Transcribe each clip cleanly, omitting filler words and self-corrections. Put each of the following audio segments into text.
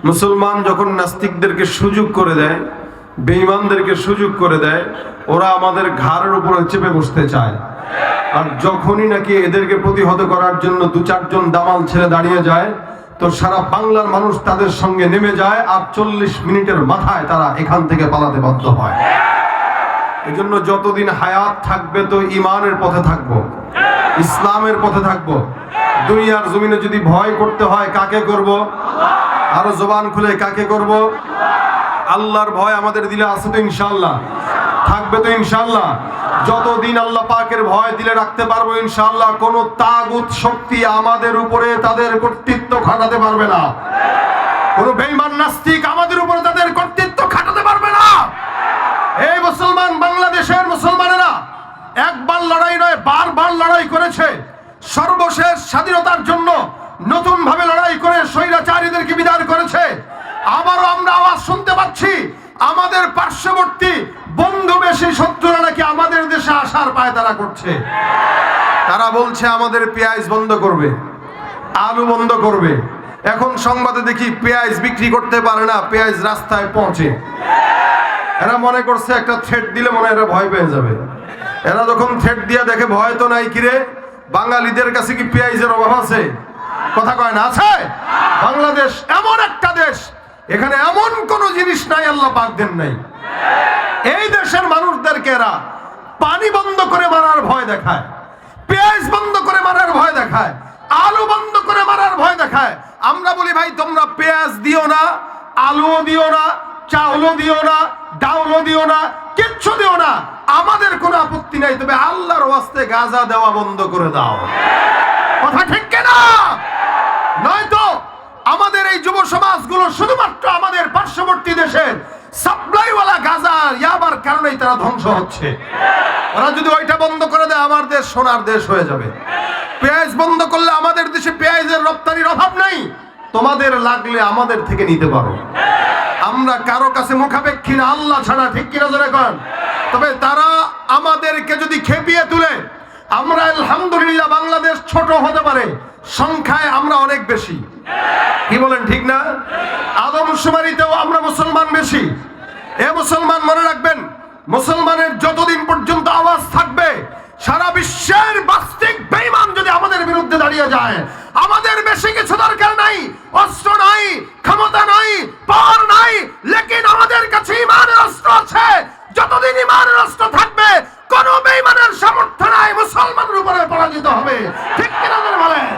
মুসলমান যখন নাস্তিকদেরকে সুযোগ করে দেয়, বেঈমানদেরকে সুযোগ করে দেয়, ওরা আমাদের ঘাড়ের উপরে চেপে বসতে চায়। আর যখনই নাকি এদেরকে প্রতিহত করার জন্য দু চারজন দামাল ছেলে দাঁড়িয়ে যায়, তো সারা বাংলার মানুষ তাদের সঙ্গে নেমে যায়, আর 40 মিনিটের মাথায় তারা এখান থেকে পালাতে বাধ্য হয়। এজন্য যতদিন হায়াত থাকবে তো ইমানের পথে থাকবো, ইসলামের পথে থাকবো। দুনিয়ার জমিনে যদি ভয় করতে হয় কাকে করব? আরো জবান খুলে কাকে করব? আল্লাহর ভয় আমাদের দিলে আছে তো ইনশাআল্লাহ, থাকবে তো ইনশাআল্লাহ। যতদিন আল্লাহ পাকের ভয় দিলে রাখতে পারবো ইনশাআল্লাহ, কোন তাগুত শক্তি আমাদের উপরে তাদের কর্তৃত্ব খাটাতে পারবে না। কোন বেঈমান নাস্তিক আমাদের উপরে তাদের কর্তৃত্ব খাটাতে পারবে না। এই মুসলমান, বাংলাদেশের মুসলমানেরা একবার লড়াই নয়, বারবার লড়াই করেছে। সর্বশেষ স্বাধীনতার জন্য নতুন ভাবে লড়াই করে স্বৈরাচারীদেরকে বিদায় করেছে। আবারও আমরা আওয়াজ শুনতে পাচ্ছি, আমাদের পার্শ্ববর্তী বন্ধু বেশি শত্রুরা নাকি আমাদের দেশে আসার পায়তারা করছে। তারা বলছে আমাদের পেঁয়াজ বন্ধ করবে, আলু বন্ধ করবে। এখন সংবাদে দেখি পেঁয়াজ বিক্রি করতে পারে না, পেঁয়াজ রাস্তায় পৌঁছে। এরা মনে করছে একটা থ্রেট দিলে মনে হয় এরা ভয় পেয়ে যাবে। এরা যখন থ্রেট দিয়ে দেখে ভয় তো নাই, কিরে বাঙালিদের কাছে কি পেঁয়াজের অভাব আছে? কথা কয় না, আছে? বাংলাদেশ এমন একটা দেশ, এখানে এমন কোন জিনিস নাই আল্লাহ পাক দেন নাই। এই দেশের মানুষদেরকে এরা পানি বন্ধ করে মারার ভয় দেখায়, পেঁয়াজ বন্ধ করে মারার ভয় দেখায়, আলু বন্ধ করে মারার ভয় দেখায়। আমরা বলি ভাই তোমরা পেঁয়াজ দিও না, আলুও দিও না, চাউলও দিও না, ডাউলও দিও না, কিচ্ছু দিও না, আমাদের কোনো আপত্তি নাই, তবে আল্লাহর ওয়াস্তে গাঁজা দেওয়া বন্ধ করে দাও। কথা ঠিক কিনা? নয়তো আমাদের এই যুব সমাজগুলো শুধুমাত্র আমাদের পার্শ্ববর্তী দেশের সাপ্লাইওয়ালা গাঁজা ইয়াবার কারণেই তারা ধ্বংস হচ্ছে। ওরা যদি ওইটা বন্ধ করে দেয়, আমার দেশ সোনার দেশ হয়ে যাবে। পেঁয়াজ বন্ধ করলে আমাদের দেশে পেঁয়াজের রপ্তানির অভাব নাই, তোমাদের লাগলে আমাদের থেকে নিতে পারো। আমরা কারো কাছে মুখাপেক্ষী না, আল্লাহ ছাড়া, ঠিক কিনা জোরে করেন। তবে তারা আমাদেরকে যদি খেপিয়ে তুলে, আমরা আলহামদুলিল্লাহ বাংলাদেশ ছোট হতে পারে, সংখ্যায় আমরা অনেক বেশি। কি বলেন, ঠিক না? আদমশুমারিতেও আমরা মুসলমান বেশি। এ মুসলমান মনে রাখবেন, মুসলমানের যতদিন পর্যন্ত আওয়াজ থাকবে, সারা বিশ্বের বাস্তিক বেঈমান যদি আমাদের বিরুদ্ধে দাঁড়িয়ে যায়, আমাদের বেশি কিছু দরকার নাই, অস্ত্র নাই, ক্ষমতা নাই, পাওয়ার নাই, লেকিন আমাদের কাছে ঈমানের অস্ত্র আছে। যতদিন ঈমানের অস্ত্র থাকবে, কোন বেঈমানের সামর্থ্য নাই মুসলমানের উপরে পরাজিত হবে। ঠিক কিনা বলেন?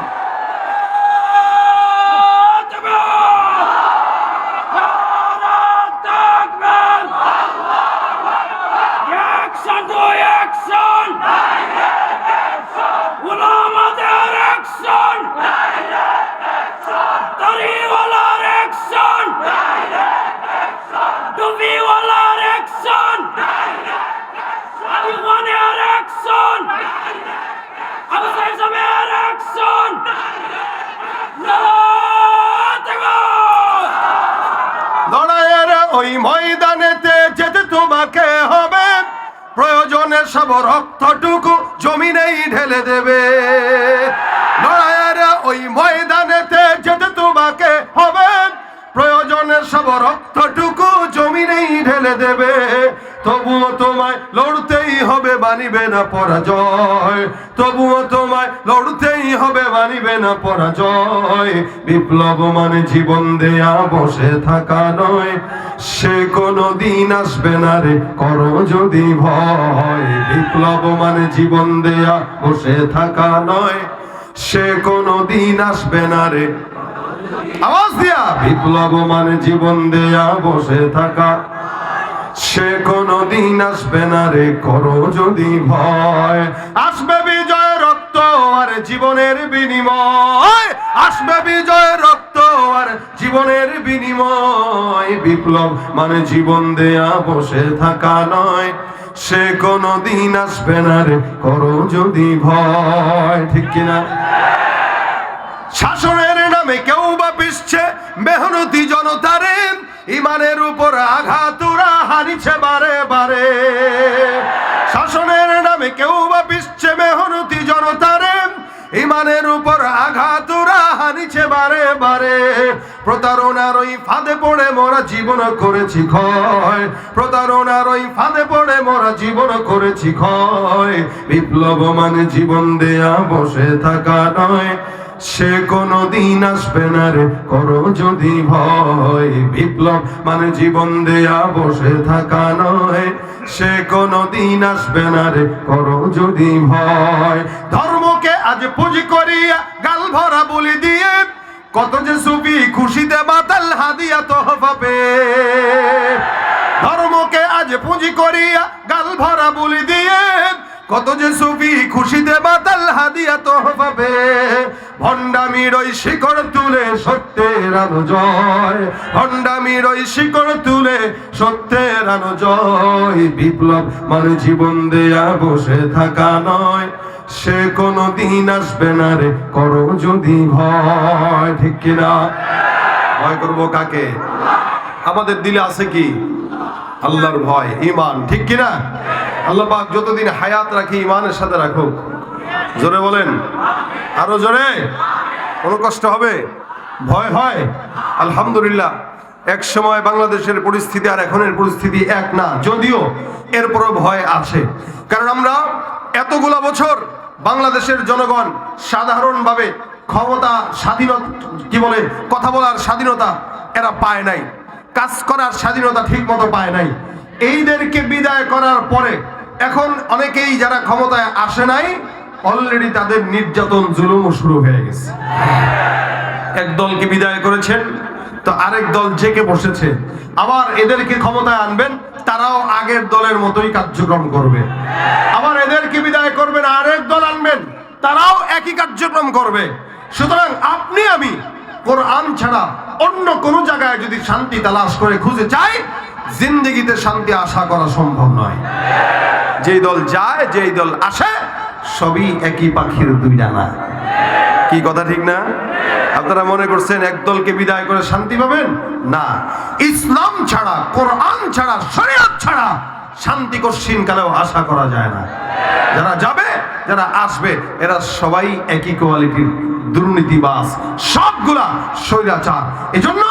ওই ময়দানেতে যেতে তোমাকে হবে, প্রয়োজনে সব রক্তটুকু জমিনেই ঢেলে দেবে। লড়াইয়ের ওই ময়দানেতে যেতে তোমাকে হবে, প্রয়োজনে সব রক্তটুকু জমিনেই ঢেলে দেবে। তবুও তোমায় লড়তেই হবে, মানিবে না পরাজয়। তবুও তোমায় লড়তেই হবে, মানিবে না পরাজয়। বিপ্লব মানে জীবন দেয়া বসে থাকা নয়, সে কোনো দিন আসবে না রে করো যদি ভয়। বিপ্লব মানে জীবন দেয়া বসে থাকা নয়, সে কোনো দিন আসবে না রে। আওয়াজ দিয়া, বিপ্লব মানে জীবন দেয়া বসে থাকা, সে কোনো দিন আসবে না রে করো যদি ভয়। আসবে বিজয় রক্ত আর জীবনের বিনিময়, আসবে বিজয় রক্ত আর জীবনের বিনিময়। বিপ্লব মানে জীবন দেয়া বসে থাকা নয়, সে কোনো দিন আসবে না রে করো যদি ভয়। ঠিক কিনা? শাসনের নামে কেউ বা পিছছে মেহনতি জনতারে, ইমানের উপর আঘাত ওরা হারিছে বারে বারে। শাসনের নামে কেউ বা পিছছে মেহনতি জনতারে, ইমানের উপর আঘাত ওরা হারিছে বারে বারে। প্রতারণার ওই ফাঁদে পড়ে মোরা জীবন করেছি ক্ষয়, প্রতারণার ওই ফাঁদে পড়ে মোরা জীবন করেছি ক্ষয়। বিপ্লব মানে জীবন দেয়া বসে থাকা নয়, সে কোনো দিন আসবে না রে করো যদি ভয়। বিপ্লব মানে জীবন দেয়া বসে থাকা নয়, সে কোনো দিন আসবে না রে করো যদি ভয়। ধর্মকে আজ পুঁজি করিয়া গাল ভরা বলি দিয়ে, কত যে সুফি খুশিতে মাতাল হাদিয়া তোহফা পেয়ে। ধর্মকে আজ পুঁজি করিয়া গাল ভরা বলি দিয়ে, কত যে সুফি খুশিতে মাতাল হাদিয়া তোহফা পেয়ে। ভণ্ডামির ওই শিকড় তুলে সত্যের আনো জয়, ভণ্ডামির ওই শিকড় তুলে সত্যের আনো জয়। বিপ্লব মানে জীবন দেয়া বসে থাকা নয়, সে কোনো দিন আসবে না রে করো যদি ভয়। ঠিক কিনা? ভয় করবো কাকে? আমাদের দিলে আছে কি? আল্লাহর ভয়, ঈমান। ঠিক কিনা? আল্লাহ পাক যতদিন হায়াত রাখি ঈমানের সাথে রাখুক। জোরে বলেন, আরো জোরে। কোনো কষ্ট হবে? ভয় হয়? আলহামদুলিল্লাহ, এক সময় বাংলাদেশের পরিস্থিতি আর এখনের পরিস্থিতি এক না, যদিও এরপরও ভয় আছে। কারণ আমরা এতগুলা বছর বাংলাদেশের জনগণ সাধারণভাবে ক্ষমতা, স্বাধীনতা, কি বলে, কথা বলার স্বাধীনতা এরা পায় নাই, কাজ করার স্বাধীনতা ঠিক মতো পায় নাই। এইদেরকে বিদায় করার পরে এখন অনেকেই যারা ক্ষমতায় আসে নাই, অলরেডি তাদের নির্যাতন জুলুম শুরু হয়ে গেছে। এক দলকে বিদায় করেছেন তো আরেক দল জেগে বসেছে, আবার এদেরকে ক্ষমতায় আনবেন, তারাও আগের দলের মতোই কার্যক্রম করবে। আবার এদেরকে বিদায় করবেন, আরেক দল আনবেন, তারাও একই কার্যক্রম করবে। সুতরাং আপনি আমি কোরআন ছাড়া অন্য কোন জায়গায় যদি শান্তি তালাশ করে খুঁজে চাই, জিন্দেগিতে শান্তি আশা করা সম্ভব নয়। যেই দল যায়, যেই দল আসে, সবই একই পাখির দুই ডানা। কি কথা ঠিক না? আপনারা মনে করছেন এক দলকে বিদায় করে শান্তি পাবেন? না, ইসলাম ছাড়া, কোরআন ছাড়া, শরীয়ত ছাড়া শান্তি কশিন কালেও আশা করা যায় না। যারা যাবে, যারা আসবে, এরা সবাই একই কোয়ালিটির দুর্নীতিবাজ, সবগুলা স্বৈরাচার। এজন্য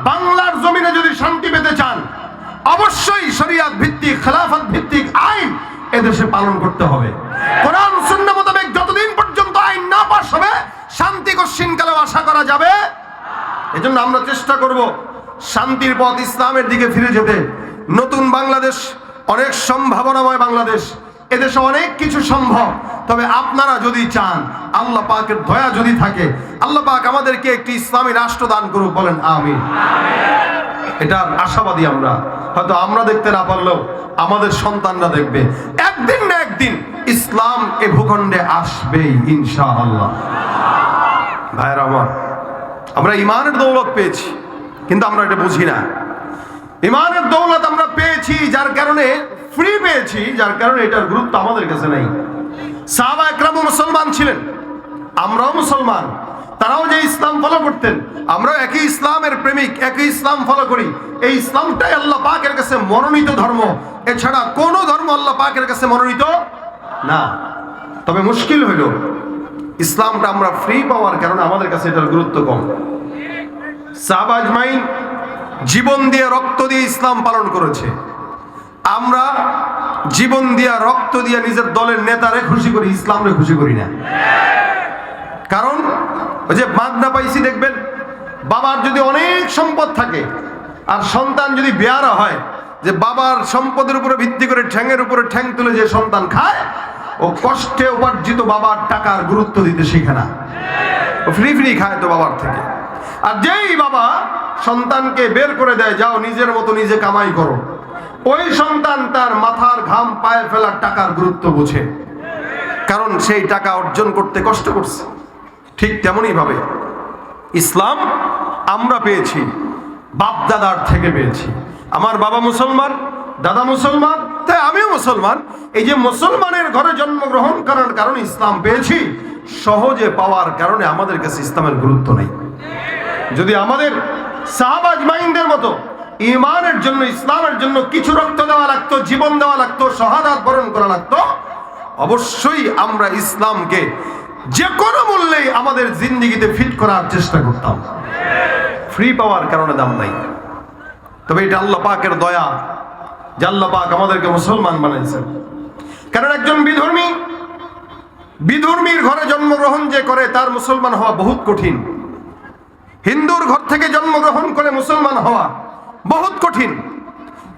বাংলার জমিনে যদি শান্তি পেতে চান, অবশ্যই শরিয়াত ভিত্তিক, খেলাফত ভিত্তিক আইন এদেশে পালন করতে হবে। কোরআন সুন্নাহ মোতাবেক যতদিন পর্যন্ত আইন না পাস হবে, শান্তি কশিন কালেও আশা করা যাবে। এজন্য আমরা চেষ্টা করব শান্তির পথ ইসলামের দিকে ফিরে যেতে। নতুন বাংলাদেশ অনেক সম্ভাবনাময় বাংলাদেশ, এদেশে অনেক কিছু সম্ভব। তবে আপনারা যদি চান, আল্লাহ পাকের দয়া যদি থাকে, আল্লাহ পাক আমাদেরকে একটি ইসলামী রাষ্ট্র দান করুক। বলেন আমিন। এটার আশাবাদী আমরা। হয়তো আমরা দেখতে না পারলেও আমাদের সন্তানরা দেখবে, একদিন না একদিন ইসলাম এ ভূখণ্ডে আসবেই ইনশাআল্লাহ। ভাইরা আমার, আমরা ইমানের দৌলত পেয়েছি, কিন্তু আমরা এটা বুঝি না। ইমানের দৌলত আমরা পেয়েছি যার কারণে, ফ্রি পেয়েছি যার কারণে এটার গুরুত্ব আমাদের কাছে নেই। সাহাবা একরামও মুসলমান ছিলেন, আমরাও মুসলমান। তারাও যে ইসলাম ফলো করতেন, আমরাও একই ইসলামের প্রেমিক, একই ইসলাম ফলো করি। এই ইসলামটাই আল্লাহ পাকের কাছে মনোনীত ধর্ম, এছাড়া কোনো ধর্ম আল্লাহ পাকের কাছে মনোনীত না। তবে মুশকিল হইল, ইসলামটা আমরা ফ্রি পাওয়ার কারণে আমাদের কাছে এটার গুরুত্ব কম। সাহাবা আজমাইন জীবন দিয়ে, রক্ত দিয়ে ইসলাম পালন করেছে। আমরা জীবন দিয়া, রক্ত দিয়া নিজের দলের নেতারে খুশি করি, ইসলামরে খুশি করি না। কারণ ওই যে মাগনা পাইছি, দেখবেন বাবার যদি অনেক সম্পদ থাকে আর সন্তান যদি বেয়ারা হয়, যে বাবার সম্পদের উপরে ভিত্তি করে ঠ্যাঙের উপরে ঠ্যাং তুলে যে সন্তান খায়, ও কষ্টে উপার্জিত বাবার টাকার গুরুত্ব দিতে শিখে না, ও ফ্রি ফ্রি খায় তো বাবার থেকে। আর যেই বাবা সন্তানকে বের করে দেয়, যাও নিজের মতো নিজে কামাই করো, ওই সন্তান তার মাথার ঘাম পায়ে ফেলার টাকার গুরুত্ব বুঝে, কারণ সেই টাকা অর্জন করতে কষ্ট করছে। ঠিক তেমনই ভাবে ইসলাম আমরা পেয়েছি, বাপ দাদার থেকে পেয়েছি। আমার বাবা মুসলমান, দাদা মুসলমান, তাই আমিও মুসলমান। এই যে মুসলমানের ঘরে জন্মগ্রহণ করার কারণে ইসলাম পেয়েছি, সহজে পাওয়ার কারণে আমাদের কাছে ইসলামের গুরুত্ব নেই। যদি আমাদের সাহাবা আজমাইনদের মতো ঈমানের জন্য, ইসলামের জন্য কিছু রক্ত দেওয়া লাগতো, জীবন দেওয়া লাগতো, শাহাদাত বরণ করা লাগতো, অবশ্যই আমরা ইসলামকে যে কোনো মূল্যে আমাদের জিন্দেগিতে ফিট করার চেষ্টা করতাম। ফ্রি পাওয়ার কারণে দাম নাই। তবে এটা আল্লাহ পাকের দয়া যে আল্লাহ পাক আমাদেরকে মুসলমান বানাইছেন। কারণ একজন বিধর্মীর ঘরে জন্মগ্রহণ যে করে তার মুসলমান হওয়া বহুত কঠিন। হিন্দুর ঘর থেকে জন্মগ্রহণ করে মুসলমান হওয়া বহুত কঠিন।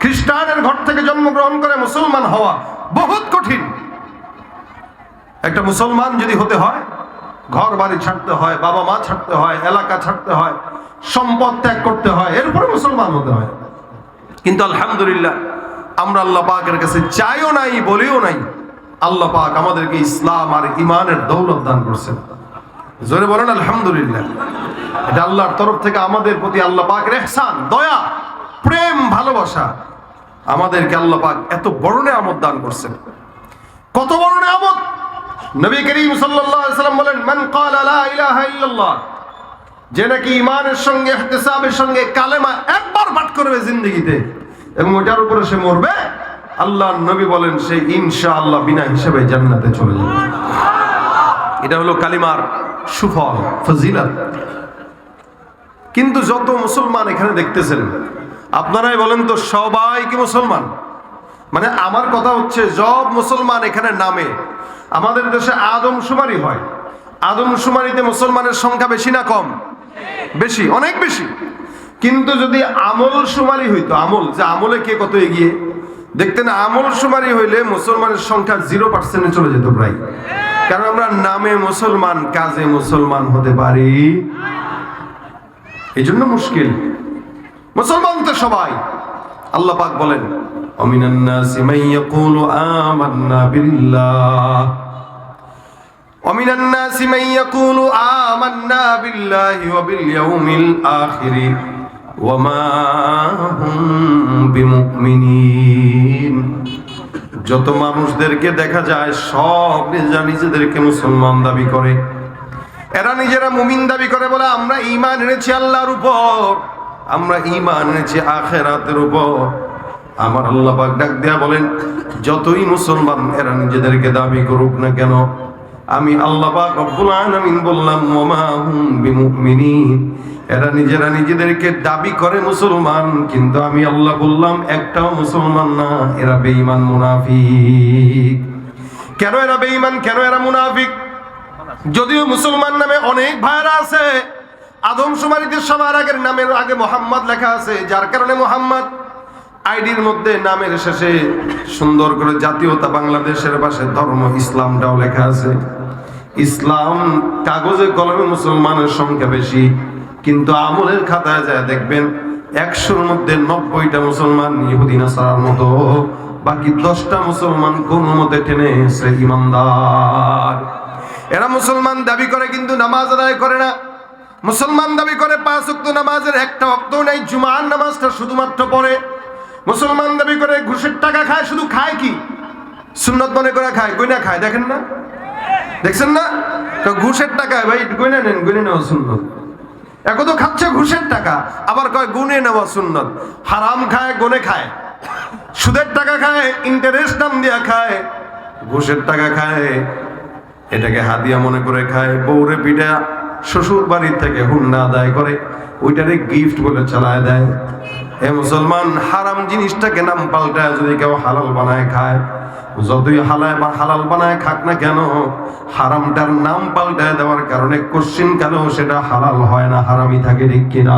খ্রিস্টানের ঘর থেকে জন্মগ্রহণ করে মুসলমান হওয়া বহুত কঠিন। একটা মুসলমান যদি হতে হয়, ঘর বাড়ি ছাড়তে হয়, বাবা মা ছাড়তে হয়, এলাকা ছাড়তে হয়, সম্পদ ত্যাগ করতে হয়, এরপরে মুসলমান হতে হয়। কিন্তু আলহামদুলিল্লাহ আমরা আল্লাহ পাকের কাছে চাইও নাই, বলিও নাই, আল্লাহ পাক আমাদেরকে ইসলাম আর ইমানের দৌলত দান করছেন। জোরে বলেন আলহামদুলিল্লাহ। এটা আল্লাহর তরফ থেকে আমাদের প্রতি আল্লাহ পাকের ইহসান, দয়া, প্রেম, ভালোবাসা। আমাদেরকে আল্লাহ পাক এত বড় নেয়ামত দান করছেন। কত বড় নেয়ামত! নবী করিম সাল্লাল্লাহু আলাইহি ওয়াসাল্লাম বলেন, মান ক্বালা লা ইলাহা ইল্লাল্লাহ, যে নাকি ঈমানের সঙ্গে ইহতিসাবের সঙ্গে কালেমা একবার পাঠ করবে জিন্দেগিতে এবং ওটার উপরে সে মরবে, আল্লাহর নবী বলেন সে ইনশাআল্লাহ বিনা হিসাবে জান্নাতে চলে যাবে। এটা হলো কালিমার সুফল, ফজিলত। কিন্তু যত মুসলমান এখানে দেখতেছেন, আপনারাই বলেন তো সবাই কি মুসলমান? মানে আমার কথা হচ্ছে, সব মুসলমান এখানে নামে। আমাদের দেশে আদমশুমারি হয়, আদমশুমারিতে মুসলমানের সংখ্যা বেশি না কম? বেশি, অনেক বেশি। কিন্তু যদি আমল শুমারি হইতো, আমল যে আমলে কে কত এগিয়ে, দেখতেন আমল শুমারি হইলে মুসলমানের সংখ্যা 0% চলে যেত প্রায়। কারণ আমরা নামে মুসলমান, কাজে মুসলমান হতে পারি, এই জন্য মুশকিল। মুসলমান তো সবাই। আল্লাহ পাক বলেন, ওমিনান নাসি মান ইয়াকুলু আমান্না বিল্লাহ, ওমিনান নাসি মান ইয়াকুলু আমান্না বিল্লাহি ওয়া বিল ইয়াউমিল আখির ওয়া মা হুম বিমুমিনিন। যত মানুষদেরকে দেখা যায় সব নিজেদেরকে মুসলমান দাবি করে। এরা নিজেরা মুমিন দাবি করে, বলে আমরা ঈমান এনেছি আল্লাহর উপর, আমরা ঈমান এনেছি আখিরাতের উপর। আমার আল্লাহ পাক ডাক দেয়া বলেন, যতই মুসলমান এরা নিজেদেরকে দাবি করুক না কেন, আমি আল্লাহ পাক রব্বুল আলামিন বললাম ওয়া মা হুম বিমুমিনিন। এরা নিজেরা নিজেদেরকে দাবি করে মুসলমান, কিন্তু আমি আল্লাহ বললাম একটাও মুসলমান না, এরা বেঈমান, মুনাফিক। কেন এরা বেঈমান, কেন এরা মুনাফিক? যদিও মুসলমান নামে অনেক ভাইরা আছে, আদমশুমারিতে সবার আগের নামের আগে মোহাম্মদ লেখা আছে, যার কারণে মোহাম্মদ আইডির মধ্যে নামের শেষে সুন্দর করে জাতীয়তা বাংলাদেশের পাশে ধর্ম ইসলামটাও লেখা আছে। ইসলাম কাগজে কলমে মুসলমানের সংখ্যা বেশি, কিন্তু আমলের খাতায় যায় দেখবেন 100-র মধ্যে 90টা মুসলমান ইহুদি নাসারার মতো, বাকি 10টা মুসলমান কোন মতে টেনে এসে ইমানদার। এরা মুসলমান দাবি করে কিন্তু নামাজ আদায় করে না। মুসলমান দাবি করে 5 ওয়াক্ত নামাজের একটা ওয়াক্ত নাই, জুমার নামাজটা শুধুমাত্র পড়ে। মুসলমান দাবি করে ঘুষের টাকা খায়, শুধু খায় কি সুন্নত মনে করে খায়, গয়না খায়। দেখেন না, দেখছেন না? ঘুষের টাকায় ভাই গয়না নেন, গয়না নেওয়া সুন্নত। এখন তো খাচ্ছে ঘুষের টাকা, আবার কয় গুনে নেওয়া সুন্নত। হারাম খায়, গুনে খায়, সুদের টাকা খায়, ইন্টারেস্ট নাম দিয়া খায়, ঘুষের টাকা খায়, এটাকে হাদিয়া মনে করে খায়। বউরে পিঠা শ্বশুর বাড়ির থেকে হুন্ডা আদায় করে, ওইটারে গিফট বলে চালায় দেয়। এ মুসলমান, হারাম জিনিসটাকে নাম পাল্টায় যদি কেউ হালাল বানায় খায়, যতই হালাল বানায় খাক না কেন, হারামটার নাম পাল্টায় দেওয়ার কারণে কোশ্চিন কেন সেটা হালাল হয় না, হারামি থাকে, ঠিক কিনা?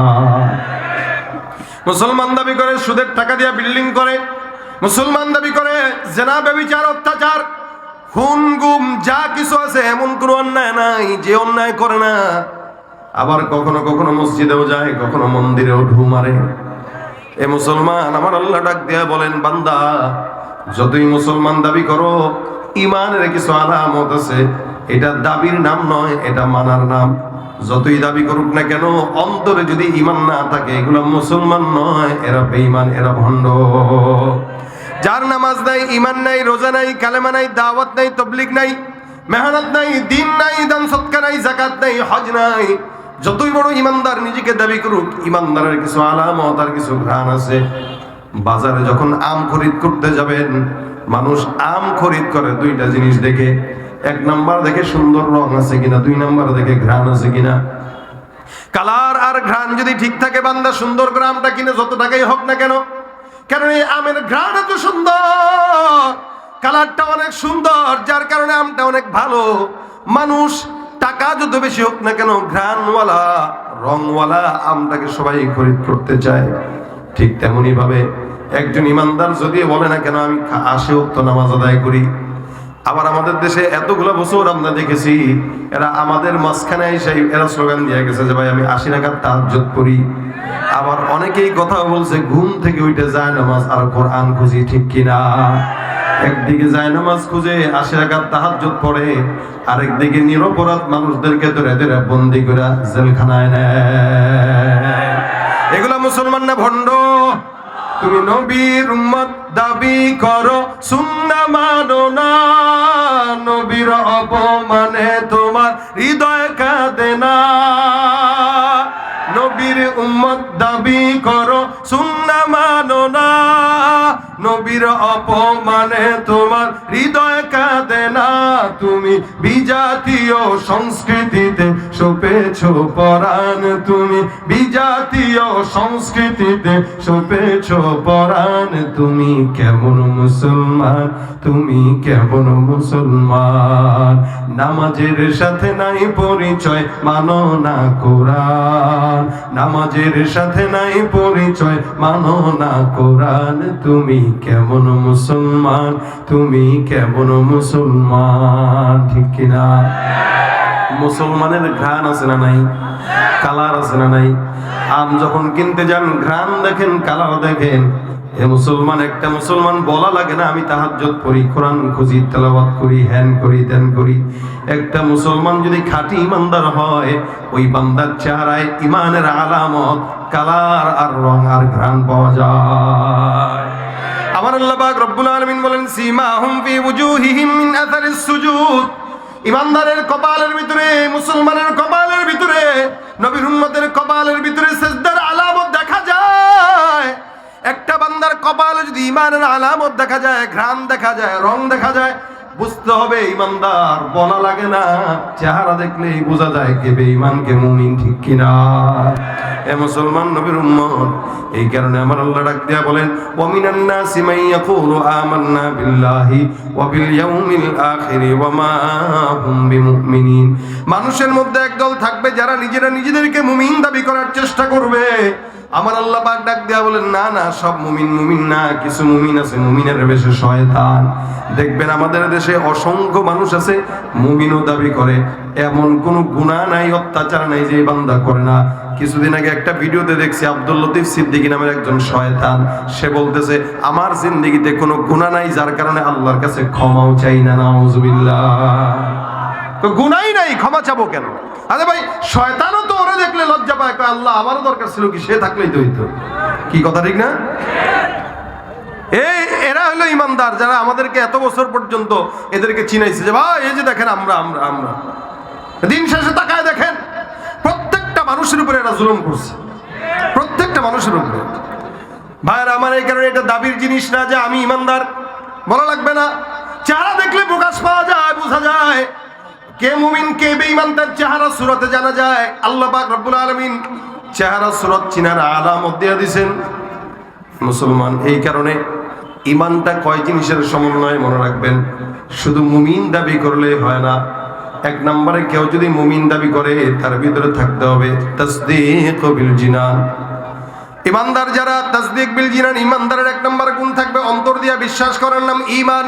মুসলমান দাবি করে সুদের টাকা দিয়ে বিল্ডিং করে, মুসলমান দাবি করে জেনা, ব্যভিচার, অত্যাচার, খুন, গুম যা কিছু আছে এমন কোনো অন্যায় নাই যে অন্যায় করে না। আবার কখনো কখনো মসজিদেও যায়, কখনো মন্দিরেও ঢু মারে। এ মুসলমান, আমার আল্লাহ ডাক দিয়া বলেন, বান্দা যতই মুসলমান দাবি করো, ইমানের কিছু আলামত আছে, এটা দাবির নাম নয়, এটা মানার নাম। যতই দাবি করুক না কেন, অন্তরে যদি ইমান না থাকে, এগুলো মুসলমান নয়, এরা বেঈমান, এরা ভণ্ড। যার নামাজ নাই, ইমান নাই, রোজা নাই, কালেমা নাই, দাওয়াত নাই, তাবলীগ নাই, মেহনত নাই, দিন নাই, দান সদকা নাই, যাকাত নাই, হজ নাই, যতই বড় ইমানদার নিজেকে দাবি করুক, ইমানদারের কিছু আলামত আর কিছু ঘ্রাণ আছে। বাজারে যখন আম খরিদ করতে যাবেন, মানুষ আম খরিদ করে দুইটা জিনিস দেখে। 1 নাম্বার দেখে সুন্দর রং আছে কিনা, 2 নাম্বার দেখে ঘ্রাণ আছে কিনা। কালার আর ঘ্রাণ যদি ঠিক থাকে, বান্দা সুন্দর করে আমটা কিনে যত টাকাই হোক না কেন, কারণ এই আমের ঘ্রাণ এত সুন্দর, কালারটা অনেক সুন্দর, যার কারণে আমটা অনেক ভালো। মানুষ টাকা যত বেশি হোক না কেন, ঘ্রাণওয়ালা রংওয়ালা আমটাকে সবাই খরিদ করতে চায়। ঠিক তেমনি ভাবে একজন ইমানদার যদি বলে না কেন আমি 80 ওয়াক্ত নামাজ আদায় করি, আবার আমাদের দেশে এতগুলো বছর আমরা দেখেছি এরা আমাদের মাঝখানে এসে এরা স্লোগান দিয়ে গেছে যে ভাই আমি 80 রাকাত তাহাজ্জুদ পড়ি। আবার অনেকেই কথা বলছে ঘুম থেকে উঠে যায় নামাজ আর কোরআন খুঁজি, ঠিক কিনা? একদিকে যায় নামাজ খুঁজে 80 রাকাত তাহাজ্জুদ পড়ে, আরেকদিকে নিরপরাধ মানুষদেরকে ধরে ধরে বন্দি করে জেলখানায় নেয়। এগুলা মুসলমান না ভণ্ড? তুমি নবীর উম্মত দাবি করো, সুন্নাহ মানো না, নবীর অপমানে তোমার হৃদয় কাঁদে না। নবীর উম্মত দাবি করো, সুন্নাহ মানো না, নবীর অপমানে তোমার হৃদয় কাঁদে না। তুমি বিজাতীয় সংস্কৃতিতে সপেছো পরাণ, তুমি বিজাতীয় সংস্কৃতিতে সপেছো পরাণ। তুমি কেমন মুসলমান, তুমি কেমন মুসলমান? নামাজের সাথে নাই পরিচয়, মানো না কোরআন। নামাজের সাথে নাই পরিচয়, মানো না কোরআন। তুমি কেমন মুসলমান, তুমি কেমন মুসলমান, ঠিক কিনা? মুসলমানের ঘ্রাণ আছে না নাই? কালার আছে না নাই? আম যখন কিনতে যান ঘ্রাণ দেখেন, কালার দেখেন। এ মুসলমান, একটা মুসলমান বলা লাগে না আমি তাহাজ্জুদ পড়ি, কোরআন খুঁজি, তেলাওয়াত করি, হ্যান করি, ত্যান করি। একটা মুসলমান যদি খাঁটি ইমানদার হয়, ওই বান্দার চেহারায় ইমানের আলামত, কালার আর রং আর ঘ্রাণ পাওয়া যায়। আমার আল্লাহ পাক রব্বুল আলামিন বলেন সীমাহুম ফি ওয়ুজুহিহিম মিন আথারিস সুজুদ। ইমানদারের কপালের ভিতরে, মুসলমানের কপালের ভিতরে, নবীর উম্মতের কপালের ভিতরে সিজদার আলামত দেখা যায়। একটা বান্দার কপালে যদি ইমানের আলামত দেখা যায়, ঘ্রাণ দেখা যায়, রং দেখা যায়, বুঝতে হবে ইমানদার। বলা লাগে না, চেহারা দেখলেই বোঝা যায় কে বেঈমান কে মুমিন, ঠিক কিনা? এ মুসলমান নবীর উম্মত, এই কারণে আমার আল্লাহ ডাক দিয়া বলেন ওয়া মিনান নাসি মান ইয়াকুলু আমান্না বিল্লাহি ওয়া বিল ইয়াউমিল আখির ওয়া মা হুম বিমুমিনিন। মানুষের মধ্যে একদল থাকবে যারা নিজেরা নিজেদেরকে মুমিন দাবি করার চেষ্টা করবে। আমার আল্লাহ পাক ডাক দেয়া বলেন না না, সব মুমিন মুমিন না, কিছু মুমিন আছে মুমিনের বেশে শয়তান। দেখবেন আমাদের দেশে অসংখ্য মানুষ আছে মুমিনও দাবি করে, এমন কোন গুনাহ নাই, অত্যাচার নাই যে বান্দা করে না। কিছুদিন আগে একটা ভিডিওতে দেখছি আব্দুল লতিফ সিদ্দিকী নামের একজন শয়তান, সে বলতেছে আমার জিন্দেগিতে কোনো গুনাহ নাই যার কারণে আল্লাহর কাছে ক্ষমাও চাই না। নাউজুবিল্লাহ। তো গুনাই নাই, ক্ষমা চাবো কেন? আরে ভাই, শয়তানও তো ওরে দেখলে লজ্জা পায়, কয় আল্লাহ আমারও দরকার ছিল কি, সে থাকলেই তো হইতো। কি কথা ঠিক না? এরা হলো ইমানদার, যারা আমাদেরকে এত বছর পর্যন্ত এদেরকে চিনাইছে যে ভাই এই যে দেখেন আমরা আমরা আমরা দিন শেষে তাকায় দেখেন প্রত্যেকটা মানুষের উপরে এরা জুলুম করছে, প্রত্যেকটা মানুষের উপরে। ভাইরা আমার, এই কারণে এটা দাবির জিনিস না যে আমি ইমানদার, বলা লাগবে না। চেহারা দেখলে প্রকাশ পাওয়া যায়, বোঝা যায় কে মুমিন কে বেঈমান, তার চেহারা সুরতে জানা যায়। আল্লাহ পাক রব্বুল আলামিন চেহারা সুরত চিনার আলামত দিয়ে দিয়েছেন মুসলমান। এই কারণে ইমানটা কয় জিনিসের সমন্বয় মনে রাখবেন। শুধু মুমিন দাবি করলে হয় না। এক নম্বরে কেউ যদি মুমিন দাবি করে, তার ভিতরে থাকতে হবে তাসদীক বিল জিনান। ইমানদার যারা তাসদীক বিল জিনান, ইমানদারের এক নম্বর গুণ থাকবে অন্তর দিয়া বিশ্বাস করার নাম ঈমান।